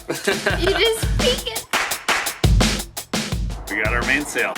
You just peek it. We got our mainsail.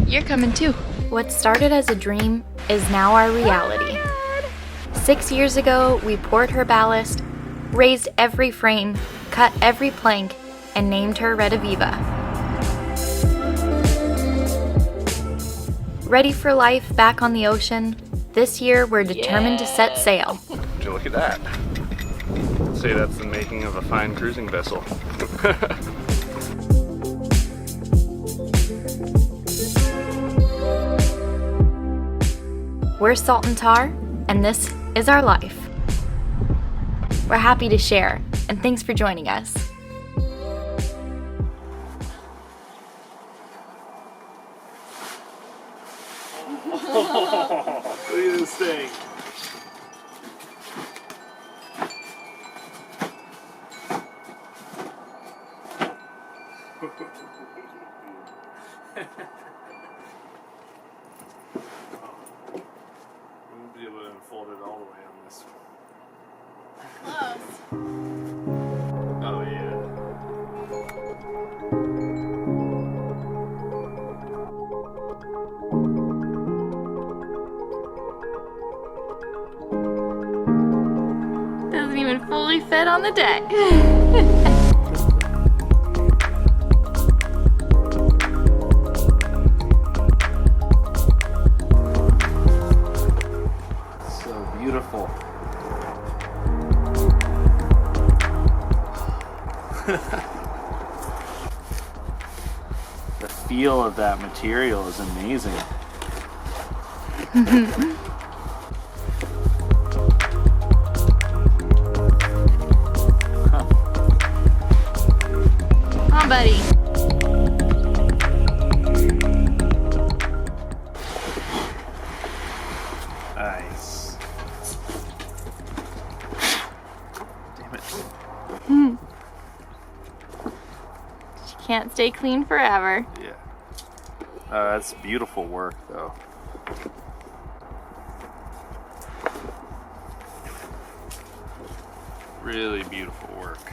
You're coming too. What started as a dream is now our reality. 6 years ago, we poured her ballast, raised every frame, cut every plank, and named her Red Aviva. Ready for life back on the ocean, this year we're determined to set sail. Would you look at that? I'd say that's the making of a fine cruising vessel. We're Salt and Tar, and this is our life. We're happy to share, and thanks for joining us. Look at this thing. We won't be able to unfold it all the way on this one. Close. Oh yeah. Doesn't even fully fit on the deck. So beautiful. The feel of that material is amazing. Come on, buddy. Nice. Damn it. She can't stay clean forever. Yeah. That's beautiful work, though. Really beautiful work.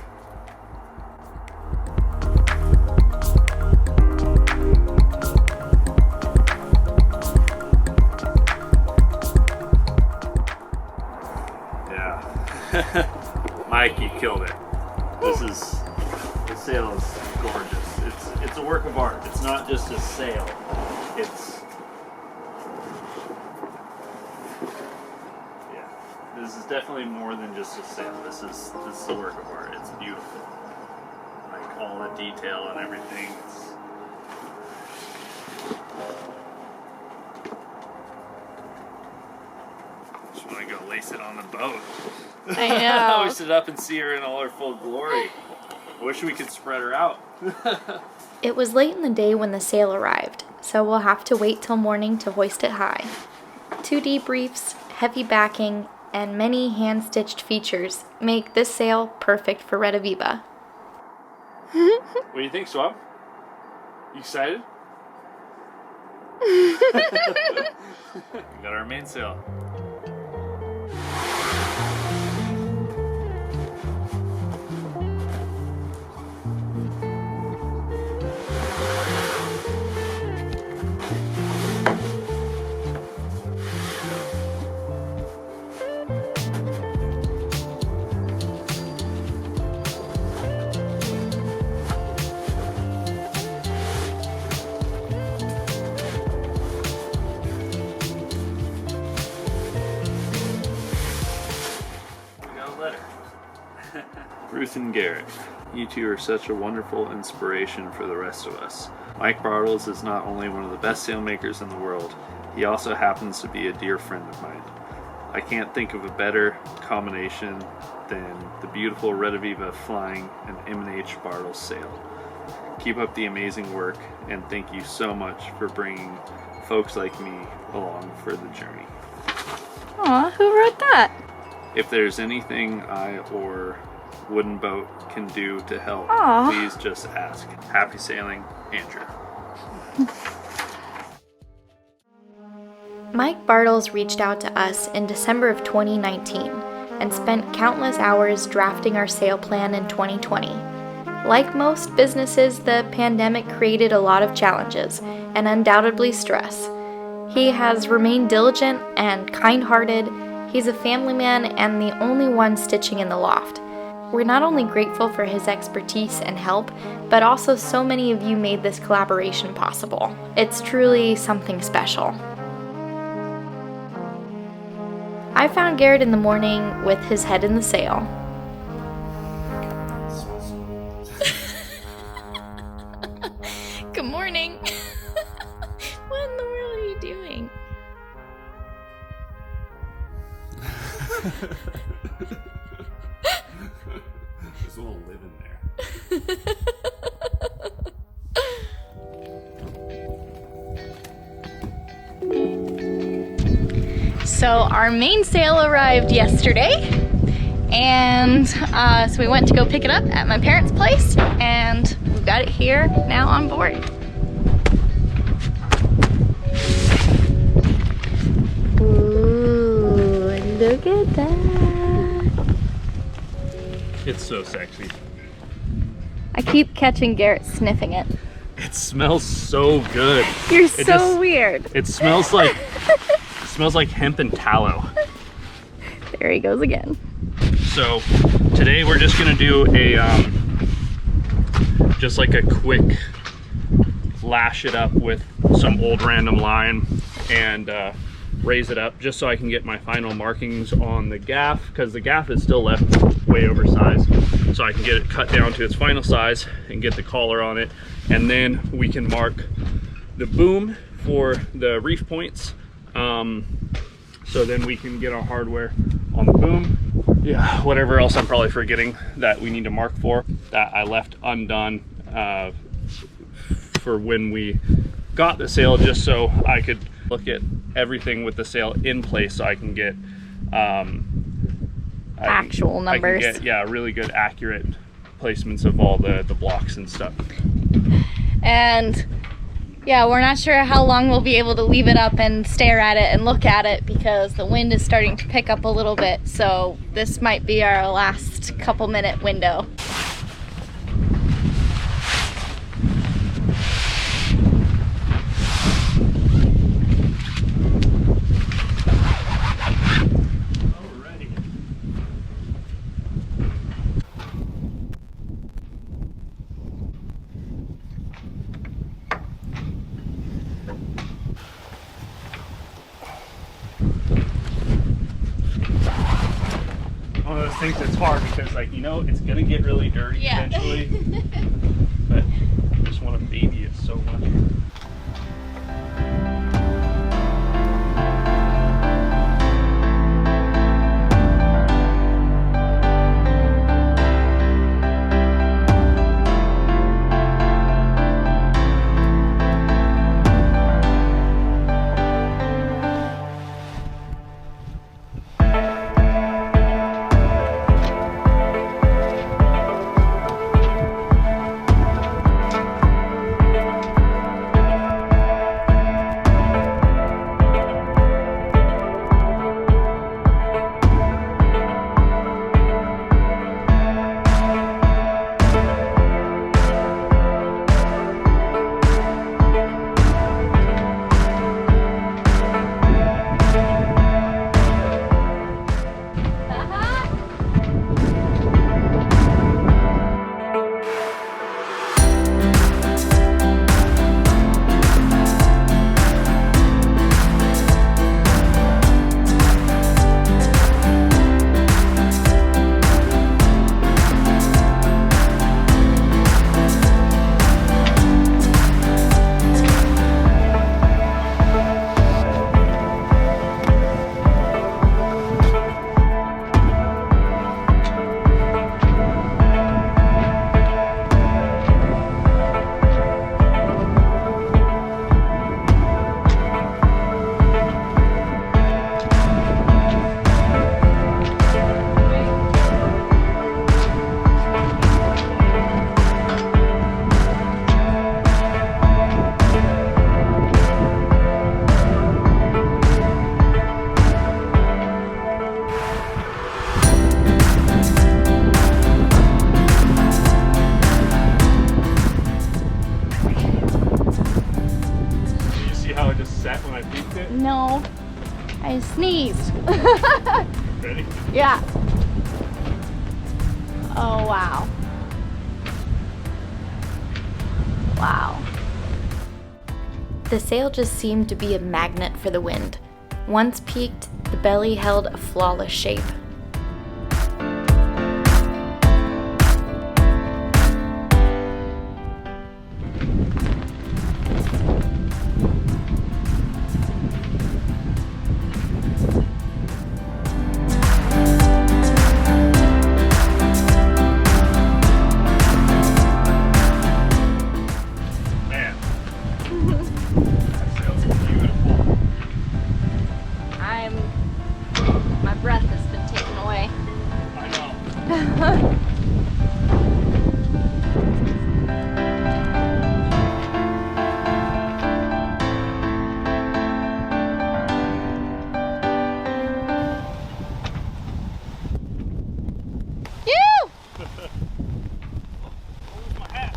Yeah. Mike, you killed it. This sail is gorgeous. It's a work of art. It's not just a sail. This is definitely more than just a sail. This is a work of art. It's beautiful. Like all the detail and everything. Just want to go lace it on the boat. I know. Hoist it up and see her in all her full glory. I wish we could spread her out. It was late in the day when the sail arrived, so we'll have to wait till morning to hoist it high. 2 deep reefs, heavy backing, and many hand-stitched features make this sail perfect for Red Aviva. What do you think, Swab? You excited? We got our mainsail. Ruth and Garrett, you two are such a wonderful inspiration for the rest of us. m&hbartles is not only one of the best sailmakers in the world, he also happens to be a dear friend of mine. I can't think of a better combination than the beautiful Red Aviva flying an m&hbartles sail. Keep up the amazing work, and thank you so much for bringing folks like me along for the journey. Aw, who wrote that? If there's anything I or wooden boat can do to help, Aw. please just ask. Happy sailing, Andrew. Mike Bartles reached out to us in December of 2019 and spent countless hours drafting our sail plan in 2020. Like most businesses, the pandemic created a lot of challenges and undoubtedly stress. He has remained diligent and kind-hearted. He's a family man and the only one stitching in the loft. We're not only grateful for his expertise and help, but also so many of you made this collaboration possible. It's truly something special. I found Garrett in the morning with his head in the sail. Good morning. What in the world are you doing? There's a little lid in there. So our mainsail arrived yesterday, and so we went to go pick it up at my parents' place, and we've got it here now on board. Ooh, look at that. It's so sexy. I keep catching Garrett sniffing it. It smells so good. You're so weird. It smells like hemp and tallow. There he goes again. So today we're just gonna do a just like a quick lash it up with some old random line and raise it up just so I can get my final markings on the gaff, because the gaff is still left way oversized, so I can get it cut down to its final size and get the collar on it, and then we can mark the boom for the reef points. So then we can get our hardware on the boom. Yeah, whatever else I'm probably forgetting that we need to mark for, that I left undone for when we got the sail, just so I could look at everything with the sail in place, so I can get Actual numbers. I can get, really good accurate placements of all the blocks and stuff. And yeah, we're not sure how long we'll be able to leave it up and stare at it and look at it, because the wind is starting to pick up a little bit, so this might be our last couple minute window. One of those things that's hard because, like, you know, it's gonna get really dirty eventually, but I just want to baby it so much. Ready? Yeah. Oh, wow. Wow. The sail just seemed to be a magnet for the wind. Once peaked, the belly held a flawless shape. My breath has been taken away. I know. My hat.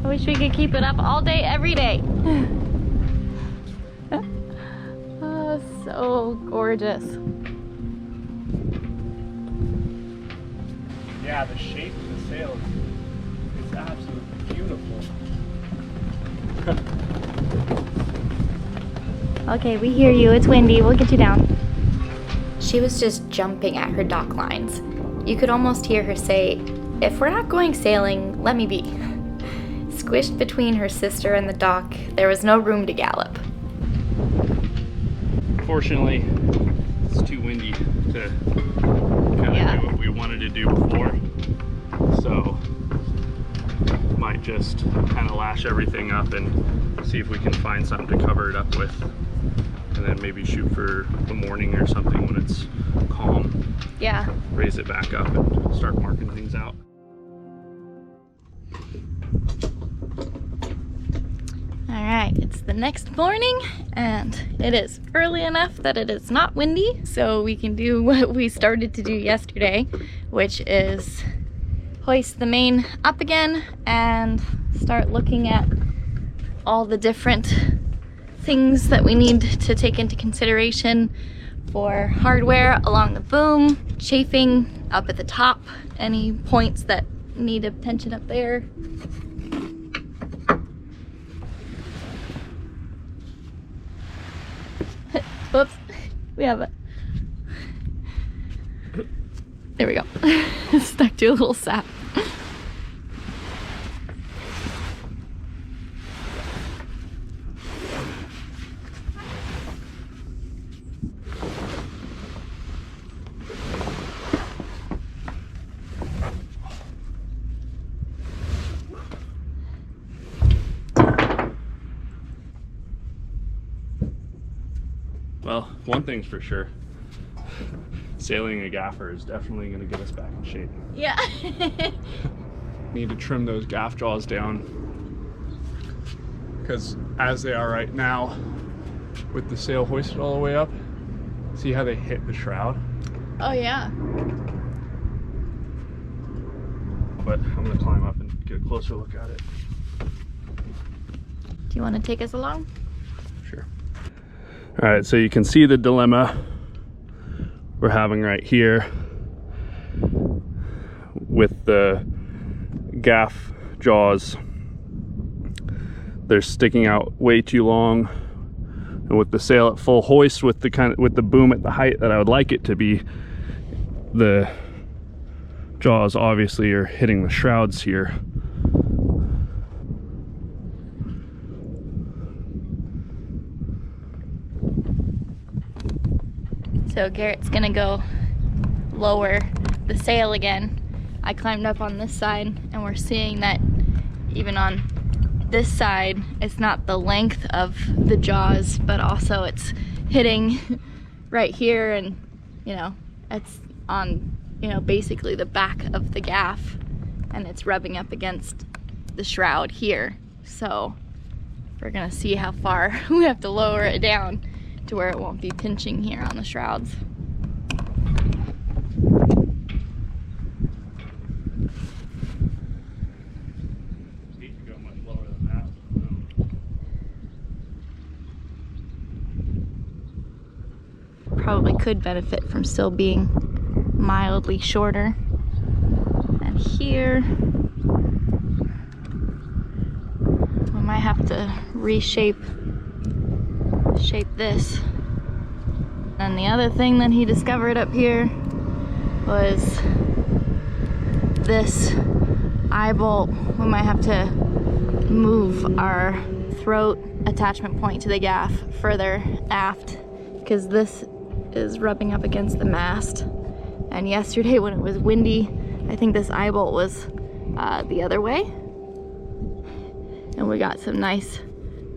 I wish we could keep it up all day, every day. Oh, so gorgeous. Yeah, the shape of the sail is absolutely beautiful. Okay, we hear you. It's windy. We'll get you down. She was just jumping at her dock lines. You could almost hear her say, "If we're not going sailing, let me be." Squished between her sister and the dock, there was no room to gallop. Fortunately, it's too windy to kind of do what we wanted to do before. So, might just kind of lash everything up and see if we can find something to cover it up with. And then maybe shoot for the morning or something when it's calm. Yeah. Raise it back up and start marking things out. Alright, it's the next morning and it is early enough that it is not windy, so we can do what we started to do yesterday, which is hoist the main up again and start looking at all the different things that we need to take into consideration for hardware along the boom, chafing up at the top, any points that need attention up there. Whoops, we have it. There we go. Stuck to a little sap. Well, one thing's for sure. Sailing a gaffer is definitely going to get us back in shape. Yeah. Need to trim those gaff jaws down because as they are right now with the sail hoisted all the way up, see how they hit the shroud? Oh yeah. But I'm going to climb up and get a closer look at it. Do you want to take us along? Sure. All right, so you can see the dilemma we're having right here with the gaff jaws. They're sticking out way too long, and with the sail at full hoist with the boom at the height that I would like it to be, the jaws obviously are hitting the shrouds here. So Garrett's gonna go lower the sail again. I climbed up on this side and we're seeing that even on this side, it's not the length of the jaws, but also it's hitting right here, and you know, it's on, you know, basically the back of the gaff, and it's rubbing up against the shroud here. So we're gonna see how far we have to lower it down to where it won't be pinching here on the shrouds. Probably could benefit from still being mildly shorter. And here we might have to reshape this. And the other thing that he discovered up here was this eye bolt. We might have to move our throat attachment point to the gaff further aft, because this is rubbing up against the mast. And yesterday when it was windy, I think this eye bolt was the other way. And we got some nice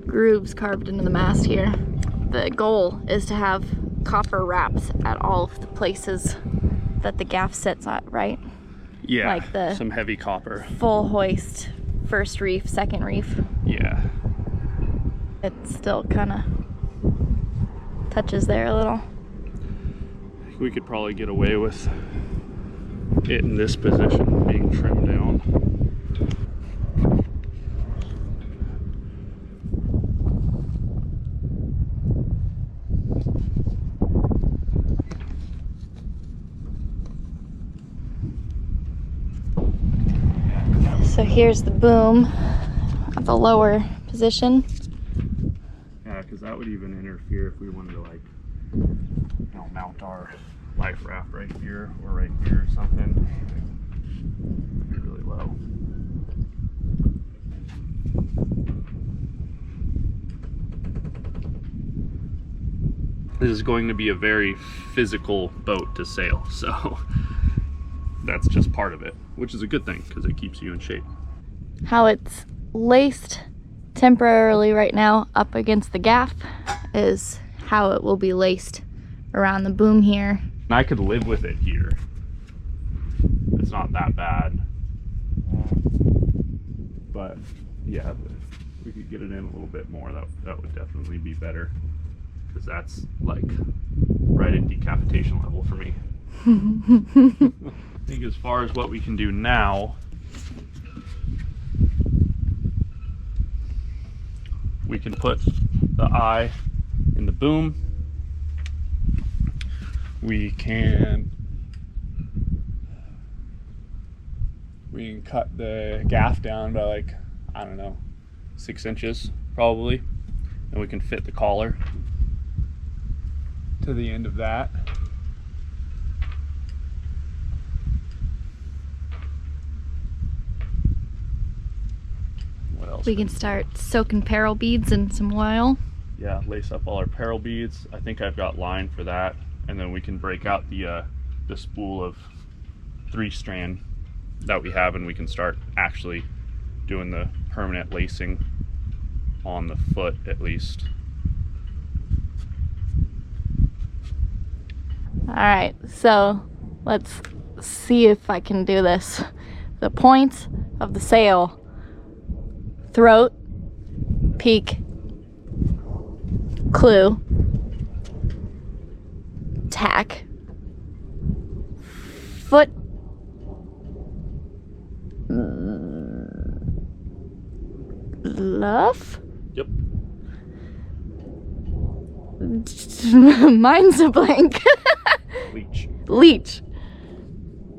grooves carved into the mast here. The goal is to have copper wraps at all of the places that the gaff sits at, right? Yeah, like the some heavy copper. Full hoist, first reef, second reef. Yeah. It still kind of touches there a little. We could probably get away with it in this position, being trimmed down. So here's the boom at the lower position. Yeah, because that would even interfere if we wanted to, like, you know, mount our life raft right here or right here or something. It'd be really low. This is going to be a very physical boat to sail, so that's just part of it, which is a good thing because it keeps you in shape. How it's laced temporarily right now up against the gaff is how it will be laced around the boom here. And I could live with it here. It's not that bad. But yeah, if we could get it in a little bit more, that would definitely be better. Because that's like right at decapitation level for me. I think as far as what we can do now, we can put the eye in the boom. We can cut the gaff down by, like, I don't know, 6 inches probably, and we can fit the collar to the end of that. What else? We can start soaking peril beads in some oil. Yeah, lace up all our peril beads. I think I've got line for that, and then we can break out the spool of 3-strand that we have, and we can start actually doing the permanent lacing on the foot at least. All right, so let's see if I can do this. The point of the sail: throat, peak, clew, tack, foot, luff. Yep. Mine's a blank. Leech. Leech.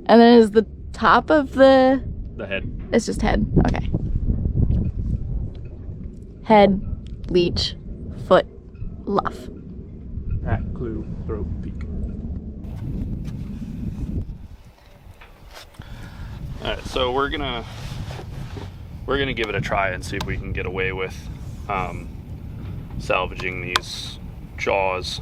And then is the top of the head. It's just head. Okay. Head, leech, foot, luff. Tack, clew, throat, peak. Alright, so we're gonna give it a try and see if we can get away with salvaging these jaws.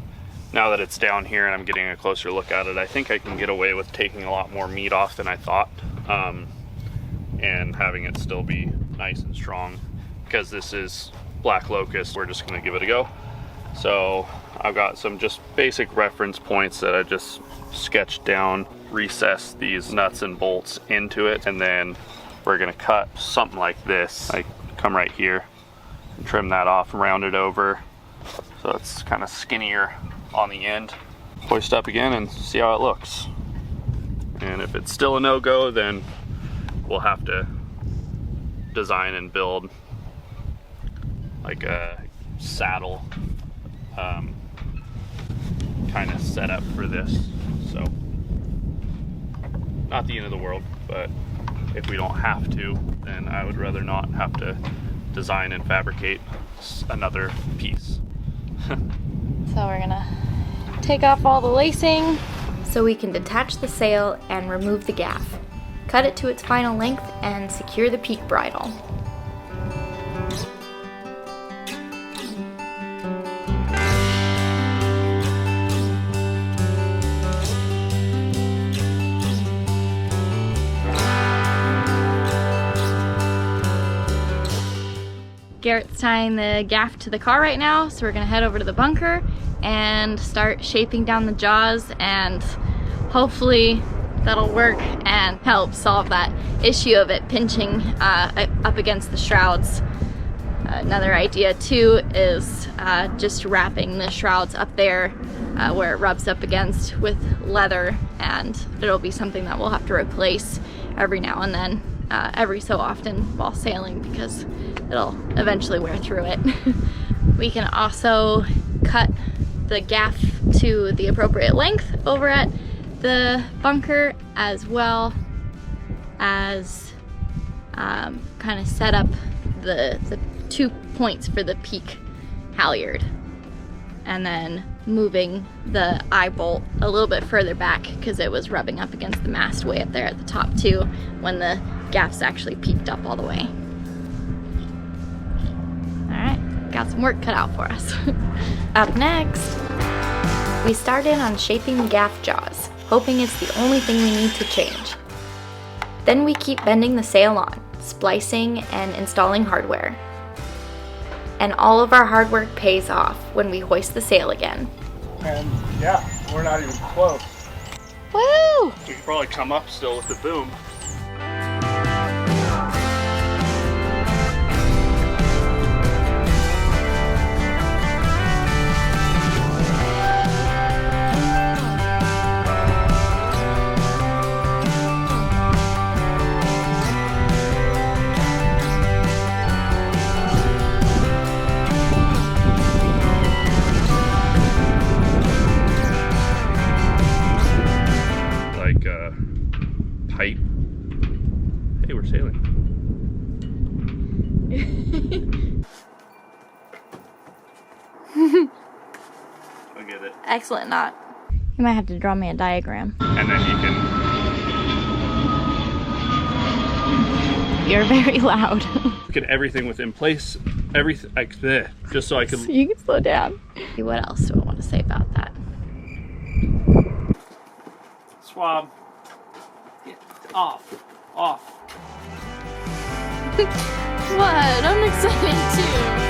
Now that it's down here and I'm getting a closer look at it, I think I can get away with taking a lot more meat off than I thought, and having it still be nice and strong. because this is black locust, we're just gonna give it a go. So I've got some just basic reference points that I just sketched down, recess these nuts and bolts into it, and then we're gonna cut something like this. I come right here and trim that off and round it over so it's kind of skinnier on the end. Hoist up again and see how it looks. And if it's still a no-go, then we'll have to design and build like a saddle kind of setup for this. So not the end of the world, but if we don't have to, then I would rather not have to design and fabricate another piece. So we're gonna take off all the lacing so we can detach the sail and remove the gaff. Cut it to its final length and secure the peak bridle. Garrett's tying the gaff to the car right now, so we're gonna head over to the bunker and start shaping down the jaws, and hopefully that'll work and help solve that issue of it pinching up against the shrouds. Another idea too is just wrapping the shrouds up there where it rubs up against with leather, and it'll be something that we'll have to replace every now and then, every so often while sailing, because it'll eventually wear through it. We can also cut the gaff to the appropriate length over at the bunker, as well as kind of set up the 2 points for the peak halyard, and then moving the eye bolt a little bit further back because it was rubbing up against the mast way up there at the top too when the gaff's actually peaked up all the way. Alright, got some work cut out for us. Up next, we start in on shaping the gaff jaws, hoping it's the only thing we need to change. Then we keep bending the sail on, splicing and installing hardware. And all of our hard work pays off when we hoist the sail again. And yeah, we're not even close. Woo! We could probably come up still with the boom. Pipe. Hey, we're sailing. I get it. Excellent knot. You might have to draw me a diagram. And then you can... You're very loud. Get everything within place. Everything like this, just so I can... So you can slow down. What else do I want to say about that? Swab. Off. What? I'm excited too.